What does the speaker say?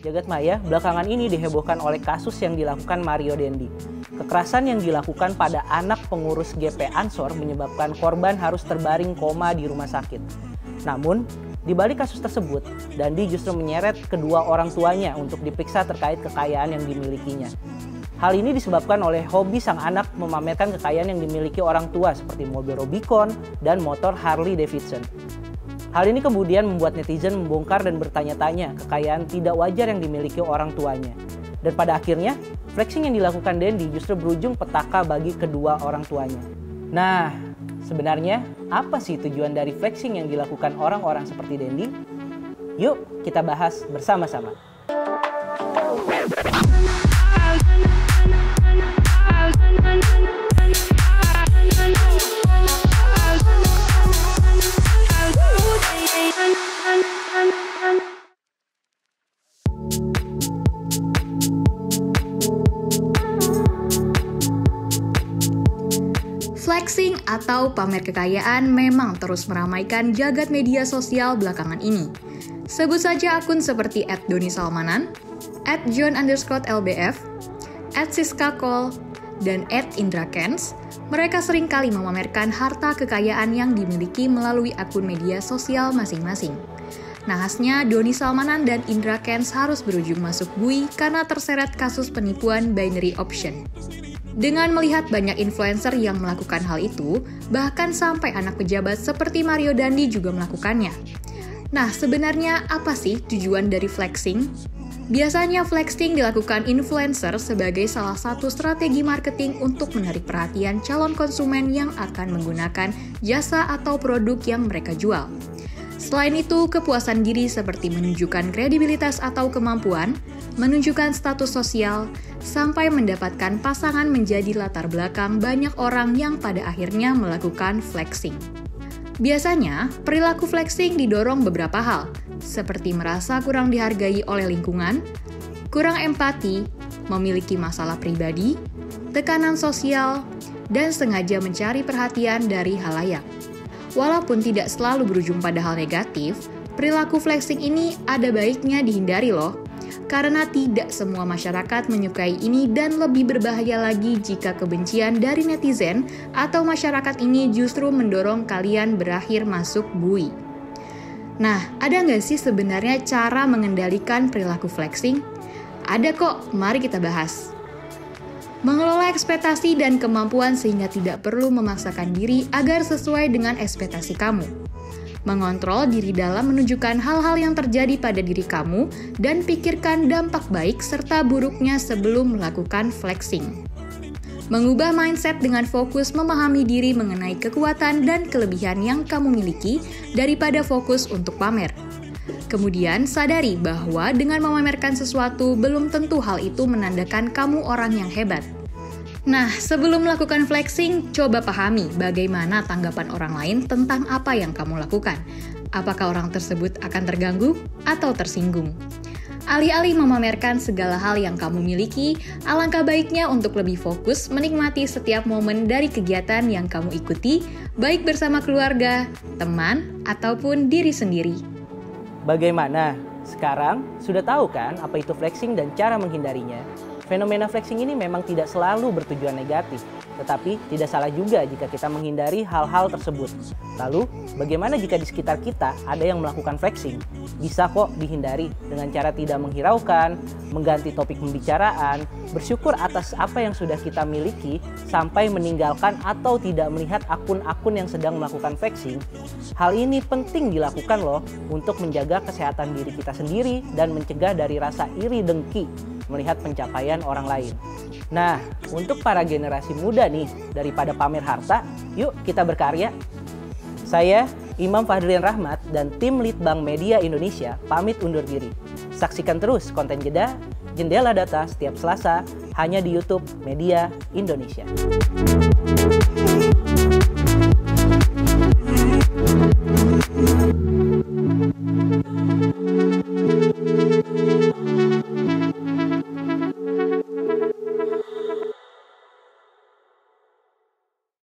Jagat maya belakangan ini dihebohkan oleh kasus yang dilakukan Mario Dendi. Kekerasan yang dilakukan pada anak pengurus GP Ansor menyebabkan korban harus terbaring koma di rumah sakit. Namun, di balik kasus tersebut, Dandi justru menyeret kedua orang tuanya untuk diperiksa terkait kekayaan yang dimilikinya. Hal ini disebabkan oleh hobi sang anak memamerkan kekayaan yang dimiliki orang tua seperti mobil Rubicon dan motor Harley Davidson. Hal ini kemudian membuat netizen membongkar dan bertanya-tanya kekayaan tidak wajar yang dimiliki orang tuanya. Dan pada akhirnya, flexing yang dilakukan Dendi justru berujung petaka bagi kedua orang tuanya. Nah, sebenarnya apa sih tujuan dari flexing yang dilakukan orang-orang seperti Dendi? Yuk kita bahas bersama-sama. Flexing atau pamer kekayaan memang terus meramaikan jagat media sosial belakangan ini. Sebut saja akun seperti @donisalmanan, @john_lbf, @siskakol, dan @indrakens. Mereka seringkali memamerkan harta kekayaan yang dimiliki melalui akun media sosial masing-masing. Nahasnya, Doni Salmanan dan Indra Kents harus berujung masuk bui karena terseret kasus penipuan binary option. Dengan melihat banyak influencer yang melakukan hal itu, bahkan sampai anak pejabat seperti Mario Dandi juga melakukannya. Nah, sebenarnya apa sih tujuan dari flexing? Biasanya flexing dilakukan influencer sebagai salah satu strategi marketing untuk menarik perhatian calon konsumen yang akan menggunakan jasa atau produk yang mereka jual. Selain itu, kepuasan diri seperti menunjukkan kredibilitas atau kemampuan, menunjukkan status sosial, sampai mendapatkan pasangan menjadi latar belakang banyak orang yang pada akhirnya melakukan flexing. Biasanya, perilaku flexing didorong beberapa hal, seperti merasa kurang dihargai oleh lingkungan, kurang empati, memiliki masalah pribadi, tekanan sosial, dan sengaja mencari perhatian dari halayak. Walaupun tidak selalu berujung pada hal negatif, perilaku flexing ini ada baiknya dihindari loh. Karena tidak semua masyarakat menyukai ini dan lebih berbahaya lagi jika kebencian dari netizen atau masyarakat ini justru mendorong kalian berakhir masuk bui. Nah, ada nggak sih sebenarnya cara mengendalikan perilaku flexing? Ada kok, mari kita bahas. Mengelola ekspektasi dan kemampuan sehingga tidak perlu memaksakan diri agar sesuai dengan ekspektasi kamu. Mengontrol diri dalam menunjukkan hal-hal yang terjadi pada diri kamu dan pikirkan dampak baik serta buruknya sebelum melakukan flexing. Mengubah mindset dengan fokus memahami diri mengenai kekuatan dan kelebihan yang kamu miliki daripada fokus untuk pamer. Kemudian sadari bahwa dengan memamerkan sesuatu belum tentu hal itu menandakan kamu orang yang hebat. Nah, sebelum melakukan flexing, coba pahami bagaimana tanggapan orang lain tentang apa yang kamu lakukan. Apakah orang tersebut akan terganggu atau tersinggung? Alih-alih memamerkan segala hal yang kamu miliki, alangkah baiknya untuk lebih fokus menikmati setiap momen dari kegiatan yang kamu ikuti, baik bersama keluarga, teman, ataupun diri sendiri. Bagaimana? Sekarang sudah tahu kan apa itu flexing dan cara menghindarinya? Fenomena flexing ini memang tidak selalu bertujuan negatif, tetapi tidak salah juga jika kita menghindari hal-hal tersebut. Lalu, bagaimana jika di sekitar kita ada yang melakukan flexing? Bisa kok dihindari dengan cara tidak menghiraukan, mengganti topik pembicaraan, bersyukur atas apa yang sudah kita miliki, sampai meninggalkan atau tidak melihat akun-akun yang sedang melakukan flexing. Hal ini penting dilakukan loh untuk menjaga kesehatan diri kita sendiri dan mencegah dari rasa iri dengki melihat pencapaian orang lain. Nah, untuk para generasi muda nih, daripada pamer harta, yuk kita berkarya. Saya, Imam Fadrian Rahmat dan tim Litbang Media Indonesia pamit undur diri. Saksikan terus konten Jeda, Jendela Data setiap Selasa hanya di YouTube Media Indonesia.